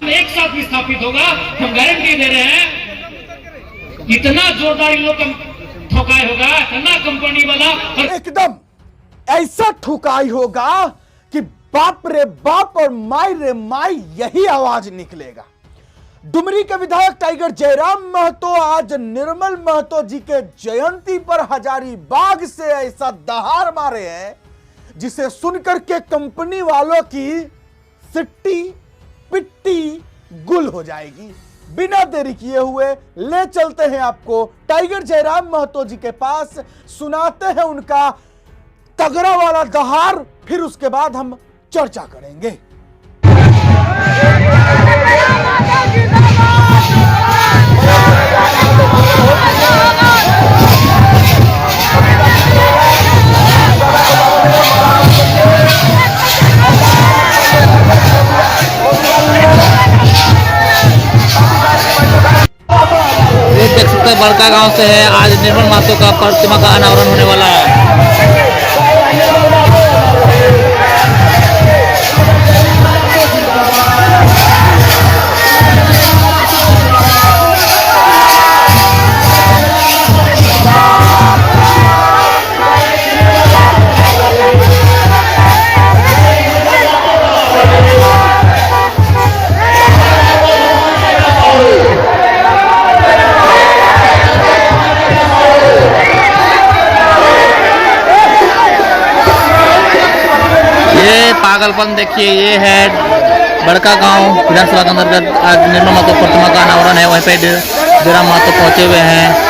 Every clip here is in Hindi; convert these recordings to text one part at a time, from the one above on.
एक साथ विस्थापित होगा, हम गारंटी दे रहे हैं। इतना जोरदार इन लोग ठोकाई होगा, इतना कंपनी वाला एकदम ऐसा ठुकाई होगा कि बाप रे बाप और माई रे माई यही आवाज निकलेगा। डुमरी के विधायक टाइगर जयराम महतो आज निर्मल महतो जी के जयंती पर हजारीबाग से ऐसा दहाड़ मारे हैं जिसे सुनकर के कंपनी वालों की सिट्टी पिट्टी गुल हो जाएगी। बिना देरी किए हुए ले चलते हैं आपको टाइगर जयराम महतो जी के पास, सुनाते हैं उनका तगड़ा वाला दहाड़, फिर उसके बाद हम चर्चा करेंगे। देख सकते हैं बड़का गांव से है। आज निर्मल महतो का प्रतिमा का अनावरण होने वाला है। पागलपन देखिए, ये है बड़का गांव विधानसभा के अंतर्गत। आज निर्मल महतो प्रतिमा का अनावरण है, वहीं पे जयराम महतो पहुंचे हुए हैं।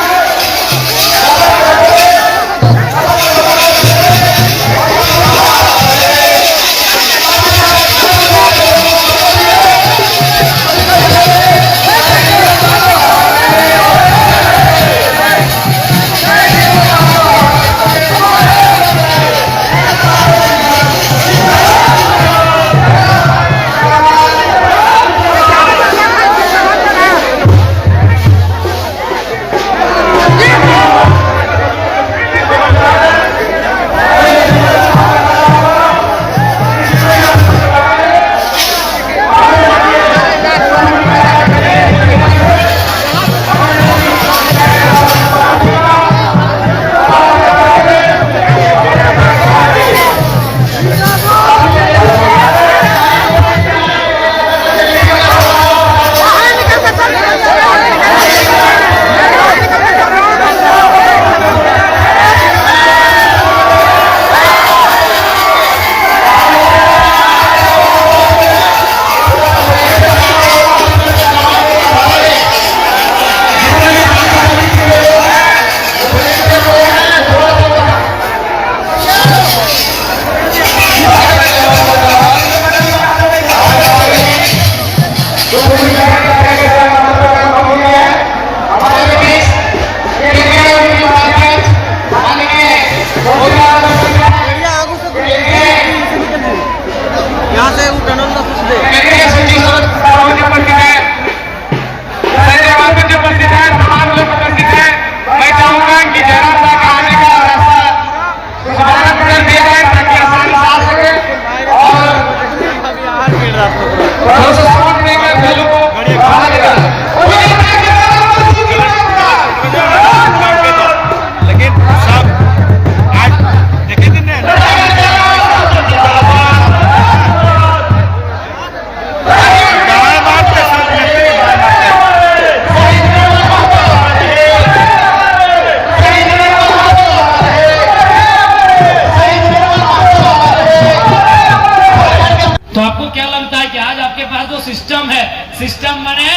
सिस्टम माने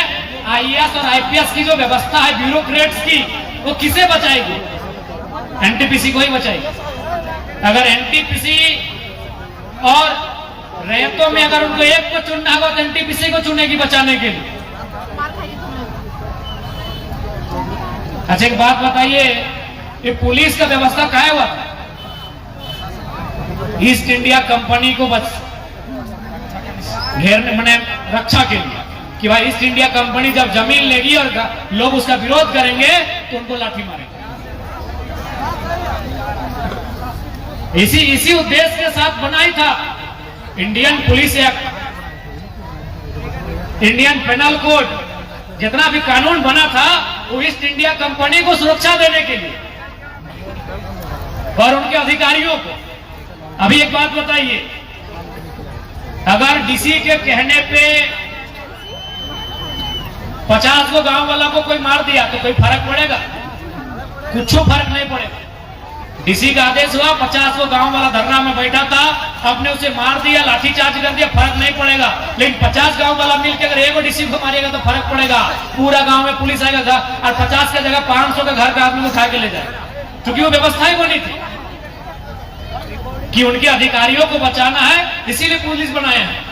आईएएस और आईपीएस की जो व्यवस्था है ब्यूरोक्रेट्स की, वो किसे बचाएगी? एनटीपीसी को ही बचाएगी। अगर एनटीपीसी और रैयतों में अगर उनको एक को चुनना होगा तो एनटीपीसी को चुनेगी बचाने के लिए। अच्छा एक बात बताइए, ये पुलिस का व्यवस्था कहाँ हुआ था? ईस्ट इंडिया कंपनी को घेरने मैंने रक्षा के लिए कि भाई ईस्ट इंडिया कंपनी जब जमीन लेगी और लोग उसका विरोध करेंगे तो उनको लाठी मारेंगे। इसी उद्देश्य के साथ बना ही था Indian Police Act. Indian Penal Code, जितना भी कानून बना था वो ईस्ट इंडिया कंपनी को सुरक्षा देने के लिए और उनके अधिकारियों को। अभी एक बात बताइए, अगर डीसी के कहने पे 50 को गांव वाला को कोई मार दिया तो कोई फर्क पड़ेगा? कुछ फर्क नहीं पड़ेगा। डीसी का आदेश हुआ, 50 को गांव वाला धरना में बैठा था, आपने उसे मार दिया, लाठीचार्ज कर दिया, फर्क नहीं पड़ेगा। लेकिन 50 गांव वाला मिलकर अगर एक डीसी को मारेगा तो फर्क पड़ेगा। पूरा गांव में पुलिस आएगा और 50 की जगह 500 के घर का आदमी को उठा के ले जाएगा, क्योंकि वो व्यवस्था ही बनी थी कि उनके अधिकारियों को बचाना है, इसीलिए पुलिस बनाया है।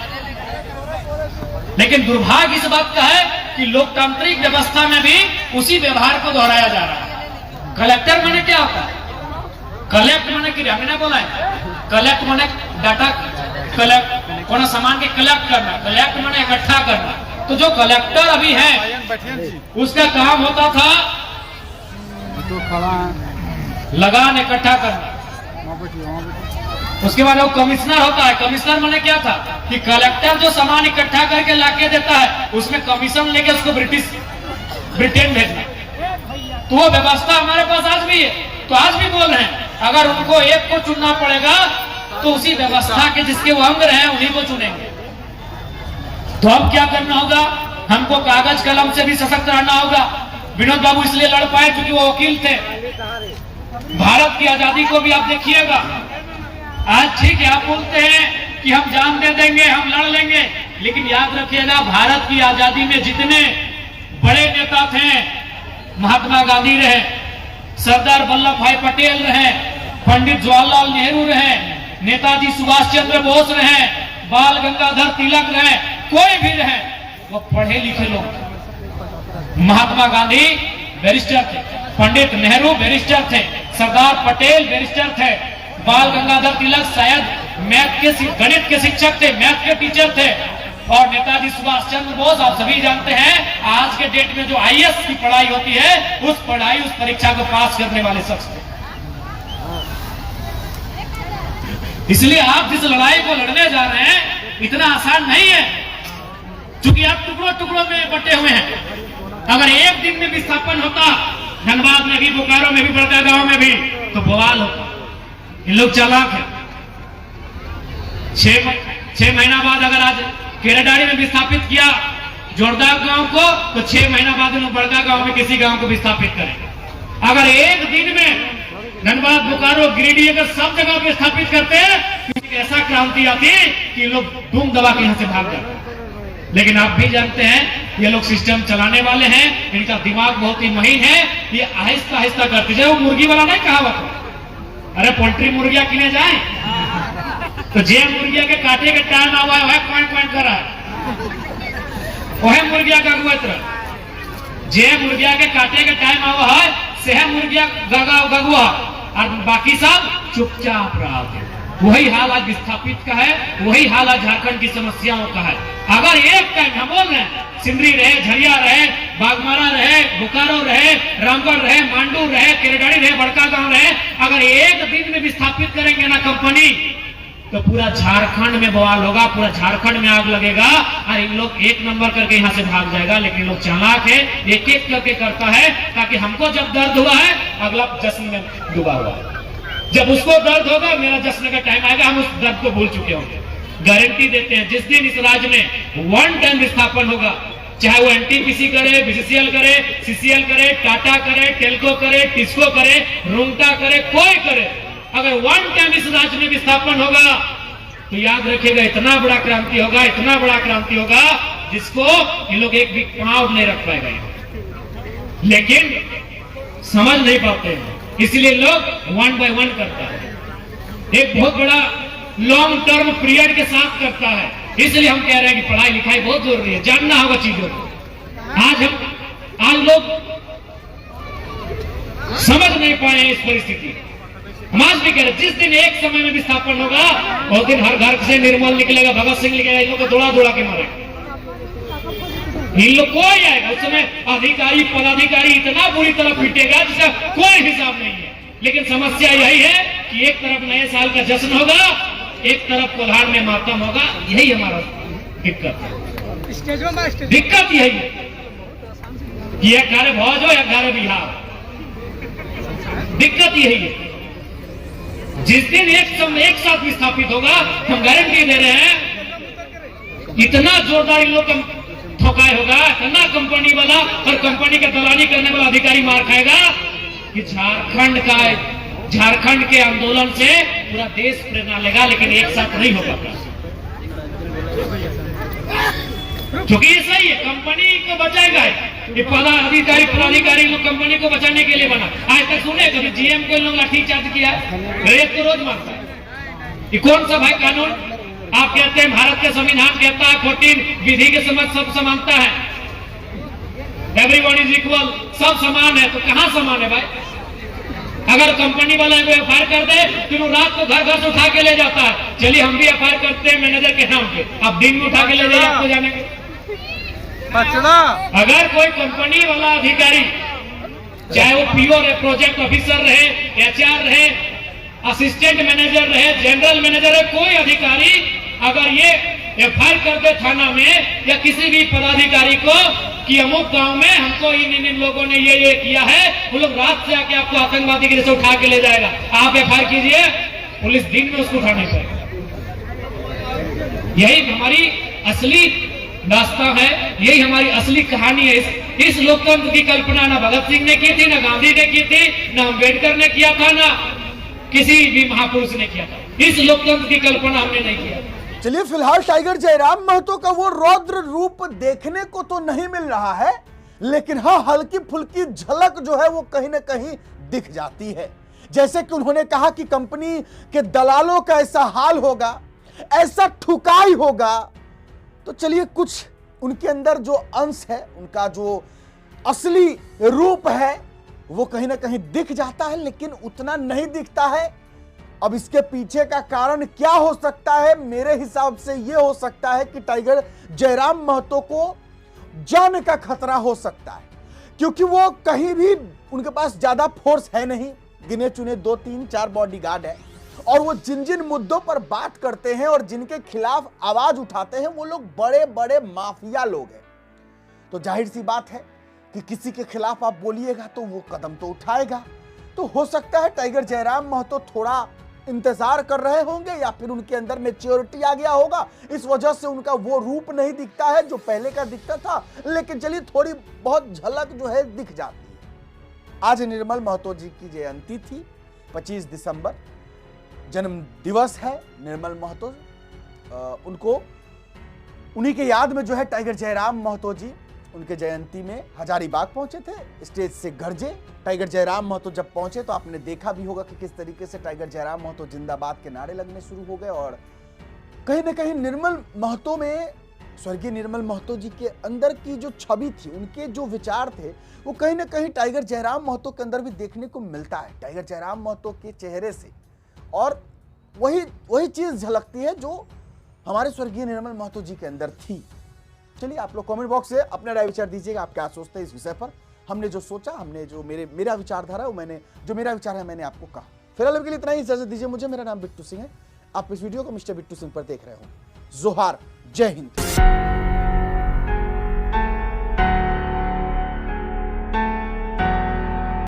लेकिन दुर्भाग्य इस बात का है कि लोकतांत्रिक व्यवस्था में भी उसी व्यवहार को दोहराया जा रहा है। कलेक्टर माने क्या होता है? कलेक्ट माने कि हमने बोला है, कलेक्ट माने डाटा कलेक्ट, कोई सामान के कलेक्ट करना, कलेक्ट माने इकट्ठा करना। तो जो कलेक्टर अभी है उसका काम होता था लगान इकट्ठा करना। उसके बाद वो कमिश्नर होता है। कमिश्नर माने क्या था कि कलेक्टर जो सामान इकट्ठा करके लाके देता है उसमें कमीशन लेके उसको ब्रिटेन भेजना। तो वो व्यवस्था हमारे पास आज भी है। तो आज भी बोल रहे हैं, अगर उनको एक को चुनना पड़ेगा तो उसी व्यवस्था के जिसके वो अंग रहे उन्हीं को चुनेंगे। तो अब क्या करना होगा? हमको कागज कलम से भी सशक्त रहना होगा। विनोद बाबू इसलिए लड़ पाए क्योंकि वो वकील थे। भारत की आजादी को भी आप देखिएगा, आज ठीक है आप बोलते हैं कि हम जान दे देंगे, हम लड़ लेंगे, लेकिन याद रखिएगा भारत की आजादी में जितने बड़े नेता थे, महात्मा गांधी रहे, सरदार वल्लभ भाई पटेल रहे, पंडित जवाहरलाल नेहरू रहे, नेताजी सुभाष चंद्र बोस रहे, बाल गंगाधर तिलक रहे, कोई भी रहे, वो पढ़े लिखे लोग। महात्मा गांधी बैरिस्टर थे, पंडित नेहरू बैरिस्टर थे, सरदार पटेल बैरिस्टर थे, बाल गंगाधर तिलक शायद गणित के शिक्षक थे, मैथ के टीचर थे, और नेताजी सुभाष चंद्र बोस आप सभी जानते हैं आज के डेट में जो आईएएस की पढ़ाई होती है उस परीक्षा को पास करने वाले शख्स थे। इसलिए आप जिस लड़ाई को लड़ने जा रहे हैं इतना आसान नहीं है, क्योंकि आप टुकड़ों टुकड़ों में बटे हुए हैं। अगर एक दिन में विस्थापन होता, धनबाद में भी, बोकारो में भी, बड़का गांव में भी, तो बवाल होता। इन लोग चालाक है। 6 महीना बाद अगर आज केरेडारी में विस्थापित किया जोरदार गांव को, तो 6 महीना बाद इन लोग बड़का गांव में किसी गांव को विस्थापित करें। अगर एक दिन में धनबाद, बोकारो, गिरिडीह अगर सब जगह विस्थापित करते हैं, ऐसा क्रांति आती कि लोग धूम दबा के यहां से भाग जाते। लेकिन आप भी जानते हैं ये लोग सिस्टम चलाने वाले हैं, इनका दिमाग बहुत ही महीन है, ये आहिस्ता आहिस्ता करते जाए। वो मुर्गी वाला नहीं कहावत, अरे पोल्ट्री मुर्गिया किने जाए तो जे मुर्गिया के काटे के टाइम आवा है पॉइंट कर रहा है, वह मुर्गिया का गुत्र जे मुर्गिया के काटे के टाइम आवा है सेह मुर्गिया गगुआ और बाकी सब चुपचाप रहा। वही हाल आज विस्थापित का है, वही हाल आज झारखंड की समस्याओं का है। अगर एक टाइम हम बोल रहे हैं सिमरी रहे, झरिया रहे, बागमारा रहे, बोकारो रहे, रामगढ़ रहे, मांडू रहे, केरेडारी रहे, बड़का गांव रहे, अगर एक दिन में विस्थापित करेंगे ना कंपनी तो पूरा झारखंड में बवाल होगा, पूरा झारखंड में आग लगेगा और इन लोग एक नंबर करके यहाँ से भाग जाएगा। लेकिन लोग चालाक है, एक एक करके करता है ताकि हमको जब दर्द हुआ है अगला जश्न में डूबा हुआ है, जब उसको दर्द होगा मेरा जश्न का टाइम आएगा, हम उस दर्द को भूल चुके होंगे। गारंटी देते हैं जिस दिन इस राज्य में 1 टाइम विस्थापन होगा, चाहे वो एनटीपीसी करे, बीसीसीएल करे, सीसीएल करे, टाटा करे, टेल्को करे, टिस्को करे, रूंगटा करे, कोई करे, अगर 1 टाइम इस राज्य में विस्थापन होगा तो याद रखिएगा इतना बड़ा क्रांति होगा, इतना बड़ा क्रांति होगा जिसको ये लोग एक भी पांव नहीं रख पाएगा। लेकिन समझ नहीं पाते हैं, इसलिए लोग 1 बाय 1 करता है, एक बहुत बड़ा लॉन्ग टर्म पीरियड के साथ करता है। इसलिए हम कह रहे हैं कि पढ़ाई लिखाई बहुत जरूरी है, जानना होगा चीजों को। आज लोग समझ नहीं पाए इस परिस्थिति। हम आज भी कह रहे जिस दिन एक समय में विस्थापन होगा उस दिन हर घर से निर्मल निकलेगा, भगत सिंह निकलेगा, इन लोग को दौड़ा के मारेगा। इन लोग कोई आएगा उस समय अधिकारी पदाधिकारी इतना बुरी तरह पीटेगा जिसका कोई हिसाब नहीं है। लेकिन समस्या यही है कि एक तरफ नए साल का जश्न होगा, एक तरफ कोल्हार में मातम होगा, यही हमारा दिक्कत है। दिक्कत यही है कि एक घरे भौज हो एक घरे बिहार। दिक्कत यही है जिस दिन एक साथ विस्थापित होगा, हम गारंटी दे रहे हैं इतना जोरदार इन लोग का ठोकाई होगा, इतना कंपनी वाला और कंपनी का दलाली करने वाला अधिकारी मार खाएगा कि झारखंड के आंदोलन से पूरा देश प्रेरणा लेगा, लेकिन एक साथ नहीं हो पाता। क्योंकि ये सही है, कंपनी को बचाएगा। ये पदाधिकारी लोग कंपनी को बचाने के लिए बना। आज तक सुने कभी जीएम को इन लोग लाठीचार्ज किया? रेत तो रोज मारता है। ये कौन सा भाई कानून? आप कहते हैं भारत का संविधान कहता है 14 विधि के समझ सब समानता है, एवरीबॉडी इज इक्वल, सब समान है। तो कहां समान है भाई? अगर कंपनी वाला को एफआईआर कर दे तो रात को घर घर से उठा के ले जाता है। चलिए हम भी एफआईआर करते हैं मैनेजर के नाम पे, आप दिन में उठा के ले जाइए, आपको जाने के। अगर कोई कंपनी वाला अधिकारी, चाहे वो पीओ रहे, प्रोजेक्ट ऑफिसर रहे, एचआर रहे, असिस्टेंट मैनेजर रहे, जनरल मैनेजर है, कोई अधिकारी अगर ये एफआईआर कर दे थाना में या किसी भी पदाधिकारी को कि अमुक गांव में हमको इन लोगों ने ये किया है, वो लोग रात से आके आपको आतंकवादी के जैसे उठा के ले जाएगा। आप एफआईआर कीजिए, पुलिस दिन में उसको उठाने पाएगा। यही हमारी असली रास्ता है, यही हमारी असली कहानी है। इस लोकतंत्र की कल्पना ना भगत सिंह ने की थी, ना गांधी ने की थी, ना अम्बेडकर ने किया था, ना किसी भी महापुरुष ने किया था। इस लोकतंत्र की कल्पना हमने नहीं किया। चलिए, फिलहाल टाइगर जयराम महतो का वो रौद्र रूप देखने को तो नहीं मिल रहा है, लेकिन हाँ, हल्की फुल्की झलक जो है वो कहीं ना कहीं दिख जाती है। जैसे कि उन्होंने कहा कि कंपनी के दलालों का ऐसा हाल होगा, ऐसा ठुकाई होगा। तो चलिए, कुछ उनके अंदर जो अंश है, उनका जो असली रूप है, वो कहीं ना कहीं दिख जाता है, लेकिन उतना नहीं दिखता है। अब इसके पीछे का कारण क्या हो सकता है? मेरे हिसाब से यह हो सकता है कि टाइगर जयराम महतो को जान का खतरा हो सकता है, क्योंकि वो कहीं भी, उनके पास ज्यादा फोर्स है नहीं, गिने चुने 2, 3, 4 बॉडीगार्ड है, और वो जिन जिन मुद्दों पर बात करते हैं और जिनके खिलाफ आवाज उठाते हैं, वो लोग बड़े बड़े माफिया लोग हैं। तो जाहिर सी बात है कि किसी के खिलाफ आप बोलिएगा तो वो कदम तो उठाएगा। तो हो सकता है टाइगर जयराम महतो थोड़ा इंतजार कर रहे होंगे, या फिर उनके अंदर मैच्योरिटी आ गया होगा, इस वजह से उनका वो रूप नहीं दिखता है जो पहले का दिखता था। लेकिन चलिए, थोड़ी बहुत झलक जो है दिख जाती है। आज निर्मल महतो जी की जयंती थी, 25 दिसंबर जन्म दिवस है निर्मल महतो। उनको, उन्हीं के याद में जो है टाइगर जयराम महतो जी उनके जयंती में हजारीबाग पहुंचे थे, स्टेज से गरजे। टाइगर जयराम महतो जब पहुंचे तो आपने देखा भी होगा कि किस तरीके से टाइगर जयराम महतो जिंदाबाद के नारे लगने शुरू हो गए। और कहीं ना कहीं निर्मल महतो में, स्वर्गीय निर्मल महतो जी के अंदर की जो छवि थी, उनके जो विचार थे, वो कहीं ना कहीं टाइगर जयराम महतो के अंदर भी देखने को मिलता है, टाइगर जयराम महतो के चेहरे से। और वही चीज झलकती है जो हमारे स्वर्गीय निर्मल महतो जी के अंदर थी। चलिए, आप लोग कमेंट बॉक्स से अपना राय विचार दीजिएगा, आप क्या सोचते हैं इस विषय पर। हमने जो सोचा, हमने जो मेरा विचारधारा है, मेरा विचार है, मैंने आपको कहा। फिलहाल अभी के लिए इतना ही, इजाजत दीजिए मुझे। मेरा नाम बिट्टू सिंह है। आप इस वीडियो को मिस्टर बिट्टू सिंह पर देख रहे हो। जोहार, जय हिंद।